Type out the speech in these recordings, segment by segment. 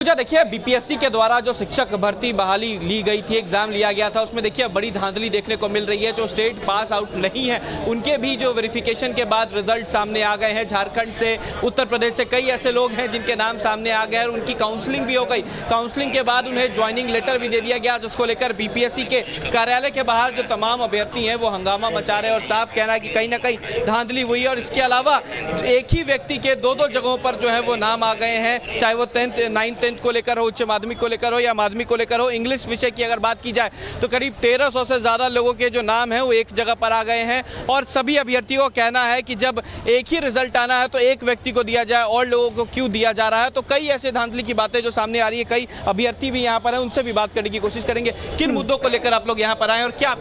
देखिए बीपीएससी के द्वारा जो शिक्षक भर्ती बहाली ली गई थी, एग्जाम लिया गया था, उसमें देखिए बड़ी धांधली देखने को मिल रही है। जो स्टेट पास आउट नहीं है उनके भी जो वेरिफिकेशन के बाद रिजल्ट सामने आ गए हैं। झारखंड से, उत्तर प्रदेश से कई ऐसे लोग हैं जिनके नाम सामने आ गए और उनकी काउंसलिंग भी हो गई। काउंसलिंग के बाद उन्हें ज्वाइनिंग लेटर भी दे दिया गया, जिसको लेकर बीपीएससी के कार्यालय के बाहर जो तमाम अभ्यर्थी हैं वो हंगामा मचा रहे हैं और साफ कहना है कि कहीं ना कहीं धांधली हुई है। और इसके अलावा एक ही व्यक्ति के दो जगहों पर जो है वो नाम आ गए हैं, चाहे वो 9th को लेकर हो, उच्च माध्यमिक को लेकर हो या माध्यमिक को लेकर हो। इंग्लिश विषय की अगर बात की जाए तो करीब 1300 से ज़्यादा लोगों के जो नाम हैं वो एक जगह पर आ गए हैं। और सभी अभ्यर्थियों का कहना है कि जब एक ही रिजल्ट आना है तो एक व्यक्ति को दिया जाए और लोगों को क्यों दिया जा रहा है। तो कई ऐसे धांधली की बातें जो सामने आ रही है, कई अभ्यर्थी भी यहाँ पर हैं, उनसे भी बात करने की कोशिश करेंगे। किन मुद्दों को लेकर आप लोग यहाँ पर आए और क्या?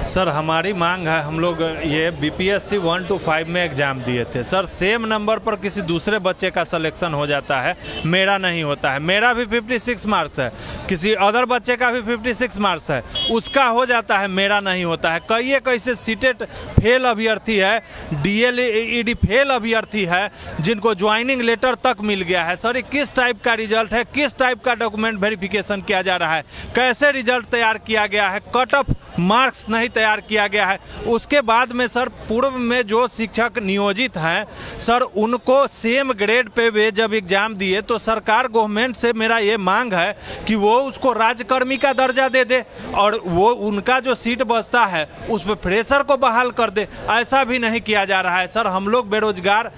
सर, हमारी मांग है, हम लोग ये बीपीएससी 1 to 5 में एग्ज़ाम दिए थे सर। सेम नंबर पर किसी दूसरे बच्चे का सिलेक्शन हो जाता है, मेरा नहीं होता है। मेरा भी 56 मार्क्स है, किसी अदर बच्चे का भी 56 मार्क्स है, उसका हो जाता है, मेरा नहीं होता है। कई एक ऐसे सीटेट फेल अभ्यर्थी है, डीएलईडी फेल अभ्यर्थी है, जिनको ज्वाइनिंग लेटर तक मिल गया है। सर, किस टाइप का रिजल्ट है, किस टाइप का डॉक्यूमेंट वेरिफिकेशन किया जा रहा है, कैसे रिजल्ट तैयार किया गया है, कट ऑफ मार्क्स नहीं तैयार किया गया है। उसके बाद में सर, पूर्व में जो शिक्षक नियोजित हैं सर, उनको सेम ग्रेड पे जब एग्जाम दिए तो सरकार गवर्नमेंट से मेरा ये मांग है कि वो उसको राज्यकर्मी का दर्जा दे दे और वो उनका जो सीट बचता है उस पर फ्रेशर को बहाल कर दे। ऐसा भी नहीं किया जा रहा है सर। हम लोग बेरोजगार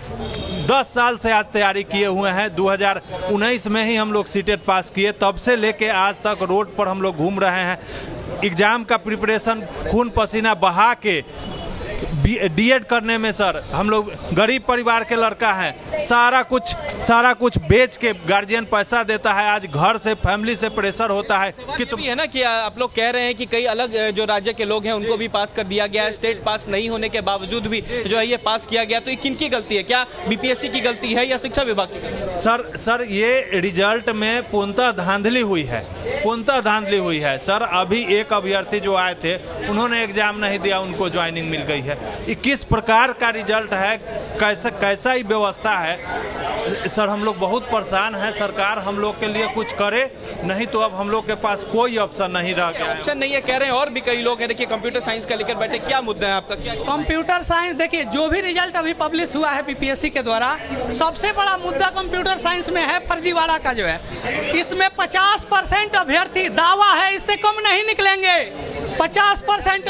10 साल से आज तैयारी किए हुए हैं। 2019 में ही हम लोग सीटेट पास किए, तब से लेके आज तक रोड पर हम लोग घूम रहे हैं। एग्ज़ाम का प्रिपरेशन खून पसीना बहा के डीएड करने में सर, हम लोग गरीब परिवार के लड़का हैं, सारा कुछ बेच के गार्जियन पैसा देता है। आज घर से, फैमिली से प्रेशर होता है कि तुम है ना कि आप लोग कह रहे हैं कि कई अलग जो राज्य के लोग हैं उनको भी पास कर दिया गया है। स्टेट पास नहीं होने के बावजूद भी जो है ये पास किया गया, तो ये किनकी गलती है? क्या बीपीएससी की गलती है या शिक्षा विभाग की गलती है? सर ये रिजल्ट में पूर्णतः धांधली हुई है, पूर्णतः धांधली हुई है सर। अभी एक अभ्यर्थी जो आए थे, उन्होंने एग्जाम नहीं दिया, उनको ज्वाइनिंग मिल गई है। किस प्रकार का रिजल्ट है, कैसा ही व्यवस्था है सर। हम लोग बहुत परेशान हैं। सरकार हम लोग के लिए कुछ करे, नहीं तो अब हम लोग के पास कोई ऑप्शन नहीं रह गया। ऑप्शन नहीं है कह रहे हैं, और भी कई लोग हैं। देखिए कंप्यूटर साइंस का लेकर बैठे, क्या मुद्दा है आपका? क्या कंप्यूटर साइंस, देखिए जो भी रिजल्ट अभी पब्लिश हुआ है बीपीएससी के द्वारा, सबसे बड़ा मुद्दा कंप्यूटर साइंस में है फर्जीवाड़ा का जो है। इसमें 50% अभ्यर्थी दावा है इससे कम नहीं निकलेंगे। 50%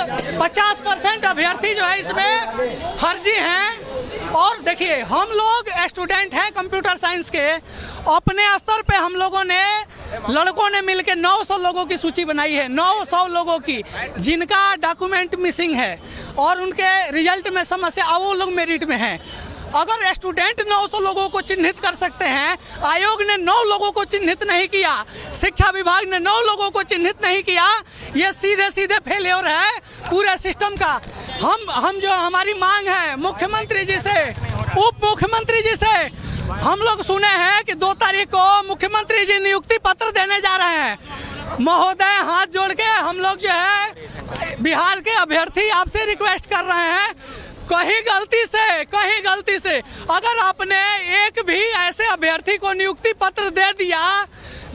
अभ्यर्थी जो है इसमें फर्जी हैं। और देखिए, हम लोग स्टूडेंट हैं कंप्यूटर साइंस के, अपने स्तर पे हम लोगों ने, लड़कों ने मिलकर 900 लोगों की सूची बनाई है, 900 लोगों की, जिनका डॉक्यूमेंट मिसिंग है और उनके रिजल्ट में समस्या, वो लोग मेरिट में हैं। अगर स्टूडेंट 900 लोगों को चिन्हित कर सकते हैं, आयोग ने 9 लोगों को चिन्हित नहीं किया, शिक्षा विभाग ने 9 लोगों को चिन्हित नहीं किया, ये सीधे फेलियर है पूरे सिस्टम का। हम जो हमारी मांग है मुख्यमंत्री जी से, उप मुख्यमंत्री जी से, हम लोग सुने हैं कि 2 तारीख को मुख्यमंत्री जी नियुक्ति पत्र देने जा रहे हैं। महोदय, हाथ जोड़ के हम लोग जो है बिहार के अभ्यर्थी आपसे रिक्वेस्ट कर रहे हैं, कहीं गलती से अगर आपने एक भी ऐसे अभ्यर्थी को नियुक्ति पत्र दे दिया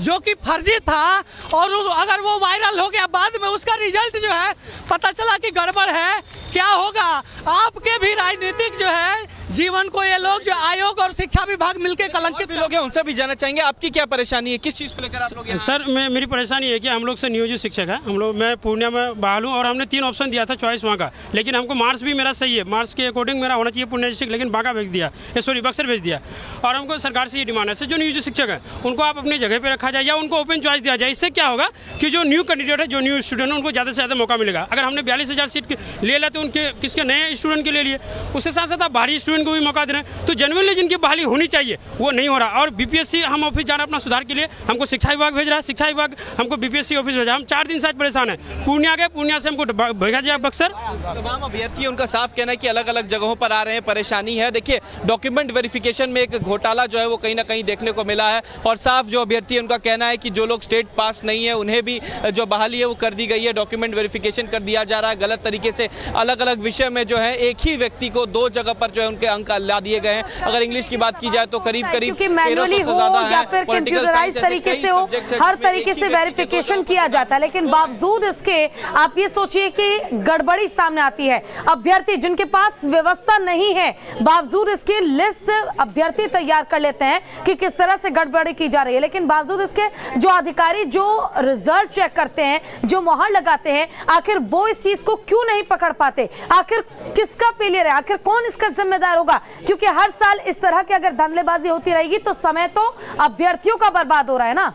जो कि फर्जी था और अगर वो वायरल हो गया, बाद में उसका रिजल्ट जो है पता चला कि गड़बड़ है, क्या होगा? आपके भी राजनीतिक जो है जीवन को ये लोग जो आयोग और शिक्षा विभाग मिलकर कलंकित लोग हैं, उनसे भी जानना चाहेंगे आपकी क्या परेशानी है, किस चीज़ को लेकर आप लोग? सर, मेरी परेशानी है कि हम लोग से नियोजित शिक्षक है, मैं पूर्णिया में बहाल हूँ और हमने 3 ऑप्शन दिया था चॉइस वहाँ का, लेकिन हमको मार्क्स भी मेरा सही है, मार्क्स के अकॉर्डिंग मेरा होना चाहिए पूर्णिया डिस्ट्रिक्ट, लेकिन बांका भेज दिया, बक्सर भेज दिया। और हमको सरकार से ये डिमांड है, जो नियोजित शिक्षक है उनको आप अपनी जगह पर रखा जाए या उनको ओपन चॉइस दिया जाए। इससे क्या होगा कि जो न्यू कैंडिडेट है, जो न्यू स्टूडेंट है, उनको ज़्यादा से ज़्यादा मौका मिलेगा। अगर हमने 42,000 सीट ले लिया तो उनके किसके नए स्टूडेंट के ले लिए, उसके साथ साथ आप बाहरी स्टूडेंट को भी मौका दे रहे हैं। तो जेन्युइनली जिनकी बहाली होनी चाहिए वो नहीं हो रहा। और बीपीएससी हम ऑफिस जा रहे हैं अपना सुधार के लिए, हमको शिक्षा विभाग भेज रहा है, शिक्षा विभाग हमको बीपीएससी ऑफिस भेजा। हम 4 दिन से आज परेशान है। पूर्णिया गए, पूर्णिया से हमको भेजा जाए बक्सर। तमाम अभ्यर्थी उनका साफ कहना है कि अलग अलग जगहों पर आ रहे हैं, परेशानी है। देखिए डॉक्यूमेंट वेरिफिकेशन में एक घोटाला जो है वो कहीं ना कहीं देखने को मिला है और साफ जो अभ्यर्थी है उनका कहना है कि जो लोग स्टेट पास नहीं है उन्हें भी जो बहाली है वो कर दी गई है, डॉक्यूमेंट वेरिफिकेशन कर दिया जा रहा है। गलत तरीके से अलग अलग विषय में जो है एक ही व्यक्ति को 2 जगह पर जो है उनके अंक ला दिए गए हैं। अगर इंग्लिश की बात की जाए तो करीब करीब क्योंकि मैनुअली हो या फिर कंप्यूटराइज तरीके से हो, हर तरीके से वेरिफिकेशन किया जाता है, लेकिन बावजूद इसके आप ये सोचिए कि गड़बड़ी सामने आती है। अभ्यर्थी जिनके पास व्यवस्था नहीं है, बावजूद इसके लिस्ट अभ्यर्थी तैयार कर लेते हैं कि किस तरह से गड़बड़ी की जा रही है, लेकिन बावजूद इसके जो अधिकारी जो रिजल्ट चेक करते हैं, जो मोहर लगाते हैं, आखिर वो इस चीज को क्यों नहीं पकड़ पाते? आखिर किसका फेलियर है? आखिर कौन इसका जिम्मेदार होगा? क्योंकि हर साल इस तरह की अगर धांधलेबाजी होती रहेगी तो समय तो अभ्यर्थियों का बर्बाद हो रहा है ना।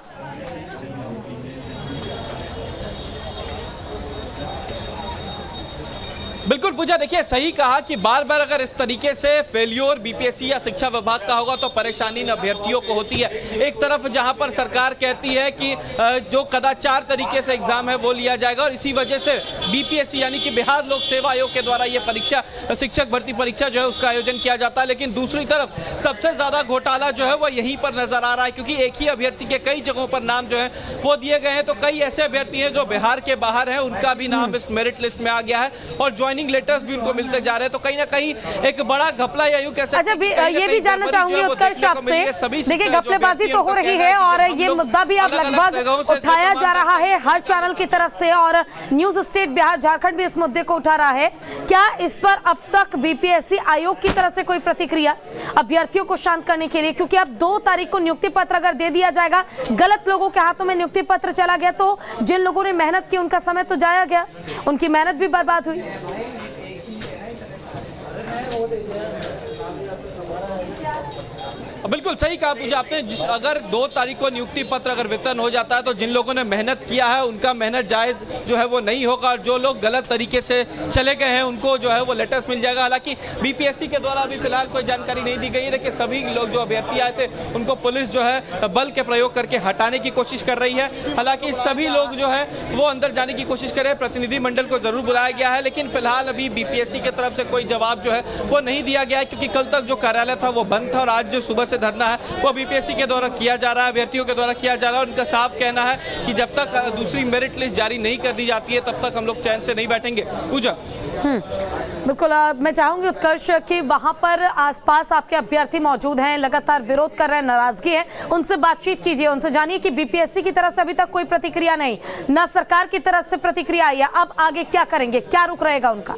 बिल्कुल पूजा, देखिए सही कहा कि बार बार अगर इस तरीके से फेल्योर बीपीएससी या शिक्षा विभाग का होगा तो परेशानी इन अभ्यर्थियों को होती है। एक तरफ जहां पर सरकार कहती है कि जो कदाचार तरीके से एग्जाम है वो लिया जाएगा और इसी वजह से बीपीएससी यानी कि बिहार लोक सेवा आयोग के द्वारा ये परीक्षा, शिक्षक भर्ती परीक्षा जो है उसका आयोजन किया जाता है, लेकिन दूसरी तरफ सबसे ज्यादा घोटाला जो है वो यहीं पर नजर आ रहा है, क्योंकि एक ही अभ्यर्थी के कई जगहों पर नाम जो है वो दिए गए हैं। तो कई ऐसे अभ्यर्थी हैं जो बिहार के बाहर हैं, उनका भी नाम इस मेरिट लिस्ट में आ गया है और ज्वाइनिंग लेटर्स भी उनको मिलते जा रहे हैं। तो कहीं ना कहीं एक बड़ा घपला या यूं कह सकते हैं। अच्छा, ये भी जानना चाहूंगी उत्कर्ष आपसे, देखिए घपलेबाजी तो हो रही है और ये मुद्दा भी अब लगभग उठाया जा रहा है हर चैनल की तरफ से और न्यूज स्टेट बिहार झारखंड भी इस मुद्दे को उठा रहा है। क्या इस पर अब तक बीपीएससी आयोग की तरफ से कोई प्रतिक्रिया अभ्यर्थियों को शांत करने के लिए? क्योंकि अब 2 तारीख को नियुक्ति पत्र अगर दे दिया जाएगा, गलत लोगों के हाथों में नियुक्ति पत्र चला गया तो जिन लोगों ने मेहनत की उनका समय तो जाया गया, उनकी मेहनत भी बर्बाद हुई। बिल्कुल सही कहा पूजा आपने। अगर 2 तारीख को नियुक्ति पत्र अगर वितरण हो जाता है तो जिन लोगों ने मेहनत किया है उनका मेहनत जायज जो है वो नहीं होगा और जो लोग गलत तरीके से चले गए हैं उनको जो है वो लेटर्स मिल जाएगा। हालांकि बीपीएससी के द्वारा अभी फिलहाल कोई जानकारी नहीं दी गई है, लेकिन सभी लोग जो अभ्यर्थी आए थे उनको पुलिस जो है बल के प्रयोग करके हटाने की कोशिश कर रही है। हालांकि सभी लोग जो है वो अंदर जाने की कोशिश कर रहे हैं, प्रतिनिधिमंडल को जरूर बुलाया गया है, लेकिन फिलहाल अभी बीपीएससी की तरफ से कोई जवाब जो है वो नहीं दिया गया है, क्योंकि कल तक जो कार्यालय था वो बंद था और आज जो सुबह से धरना है वो बीपीएससी के द्वारा किया जा रहा है, अभ्यर्थियों के द्वारा किया जा रहा है। उनका साफ कहना है कि जब तक दूसरी मेरिट लिस्ट जारी नहीं कर दी जाती है तब तक हम लोग चैन से नहीं बैठेंगे। पूजा बिल्कुल, मैं चाहूंगी उत्कर्ष कि वहां पर आसपास आपके अभ्यर्थी मौजूद हैं, लगातार विरोध कर रहे हैं, नाराजगी है, उनसे बातचीत कीजिए, उनसे जानिए कि बीपीएससी की तरफ से अभी तक कोई प्रतिक्रिया नहीं, ना सरकार की तरफ से प्रतिक्रिया आई है, अब आगे क्या करेंगे, क्या रुख रहेगा उनका?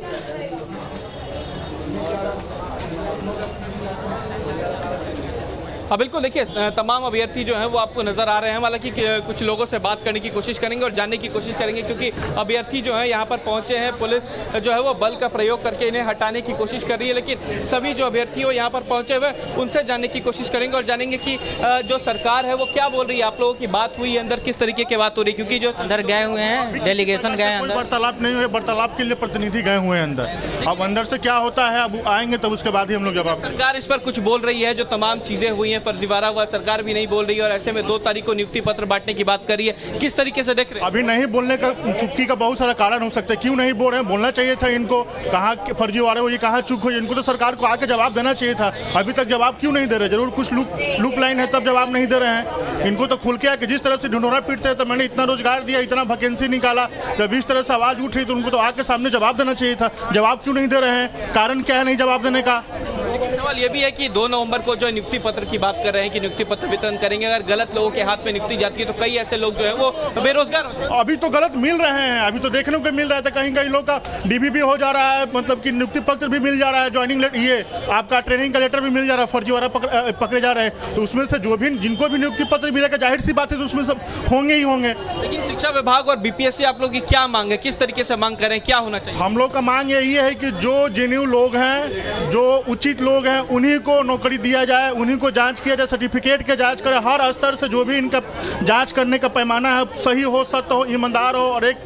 हाँ बिल्कुल, देखिए तमाम अभ्यर्थी जो हैं वो आपको नज़र आ रहे हैं। हालांकि कुछ लोगों से बात करने की कोशिश करेंगे और जानने की कोशिश करेंगे, क्योंकि अभ्यर्थी जो है यहाँ पर पहुँचे हैं, पुलिस जो है वो बल का प्रयोग करके इन्हें हटाने की कोशिश कर रही है, लेकिन सभी जो अभ्यर्थी हो यहाँ पर पहुँचे हुए उनसे जानने की कोशिश करेंगे और जानेंगे कि जो सरकार है वो क्या बोल रही है। आप लोगों की बात हुई है अंदर, किस तरीके की बात हो रही है? क्योंकि जो अंदर गए हुए हैं, डेलीगेशन गए हैं, वार्तालाप नहीं हुए, वार्तालाप के लिए प्रतिनिधि गए हुए हैं अंदर। अब अंदर से क्या होता है अब आएंगे तब उसके बाद ही हम लोग जवाब। सरकार इस पर कुछ बोल रही है, जो तमाम चीजें हुई हैं फर्जीवाड़ा हुआ, सरकार भी नहीं बोल रही है और ऐसे में 2 तारीख को नियुक्ति पत्र बांटने की बात कर रही है, किस तरीके से देख रहे हैं? अभी नहीं बोलने का, चुप्पी का बहुत सारा कारण हो सकता है, क्यों नहीं बोल रहे हैं? बोलना चाहिए था इनको, कहाँ फर्जीवाड़े हो, ये कहाँ चूक हो, इनको तो सरकार को आके जवाब देना चाहिए था। अभी तक जवाब क्यों नहीं दे रहे? जरूर कुछ लूप लाइन है तब जवाब नहीं दे रहे हैं। इनको तो खुल के आके जिस तरह से ढिंढोरा पीटते हैं, तो मैंने इतना रोजगार दिया, इतना वैकेंसी निकाला, जब इस तरह से आवाज उठ रही तो उनको तो आके सामने जवाब देना चाहिए था। जवाब क्यों नहीं दे रहे हैं? कारण क्या है नहीं जवाब देने का? लेकिन सवाल ये भी है कि 2 नवंबर को जो नियुक्ति पत्र की बात कर रहे हैं कि नियुक्ति पत्र वितरण करेंगे, अगर गलत लोगों के हाथ में नियुक्ति जाती है तो कई ऐसे लोग जो है वो बेरोजगार होते हैं। अभी तो गलत मिल रहे हैं, अभी तो देखने को मिल रहा है, कहीं कहीं लोग का डीबी भी हो जा रहा है, मतलब कि नियुक्ति पत्र भी मिल जा रहा है, ज्वाइनिंग ये आपका ट्रेनिंग का लेटर भी मिल जा रहा है, फर्जीवाड़ा पकड़े जा रहे हैं। तो उसमें से जो भी जिनको भी नियुक्ति पत्र मिलेगा, जाहिर सी बात है तो उसमें सब होंगे ही होंगे। लेकिन शिक्षा विभाग और बीपीएससी आप लोग की क्या मांग है, किस तरीके से मांग करें, क्या होना चाहिए? हम लोग का मांग यही है कि जो जेन्यू लोग हैं, जो उचित लोग हैं, उन्हीं को नौकरी दिया जाए, उन्हीं को जांच किया जाए, सर्टिफिकेट के जांच करें, हर स्तर से जो भी इनका जांच करने का पैमाना है सही हो, सत्य हो, ईमानदार हो और एक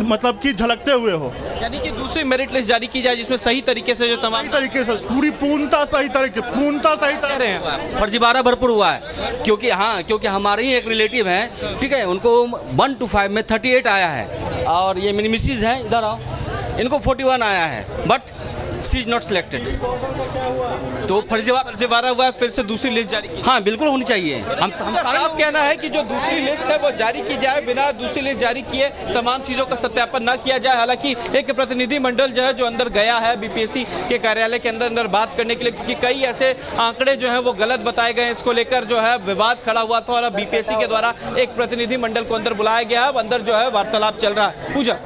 मतलब कि झलकते हुए हो। यानी कि दूसरी मेरिट लिस्ट जारी की जाए जिसमें सही तरीके से जो तमाम तरीके से पूरी पूर्णता सही तरह हैं। फर्जीवाड़ा भरपूर हुआ है, क्योंकि हमारे ही एक रिलेटिव हैं, ठीक है, उनको 1 to 5 में 38 आया है और ये मिसिज है, इधर आओ, इनको 41 आया है, but she is not selected. तो फर्जीवाड़ा हुआ है, फिर से दूसरी लिस्ट जारी की। हाँ बिल्कुल होनी चाहिए। हम साफ कहना है कि जो दूसरी लिस्ट है वो जारी की जाए, बिना दूसरी लिस्ट जारी किए तमाम चीजों का सत्यापन न किया जाए। हालांकि एक प्रतिनिधि मंडल जो है जो अंदर गया है बीपीएससी के कार्यालय के अंदर बात करने के लिए, क्योंकि कई ऐसे आंकड़े जो हैं वो गलत बताए गए हैं। इसको लेकर जो है विवाद खड़ा हुआ था और अब बीपीएससी के द्वारा एक प्रतिनिधि मंडल को अंदर बुलाया गया है। अब अंदर जो है वार्तालाप चल रहा है। पूजा।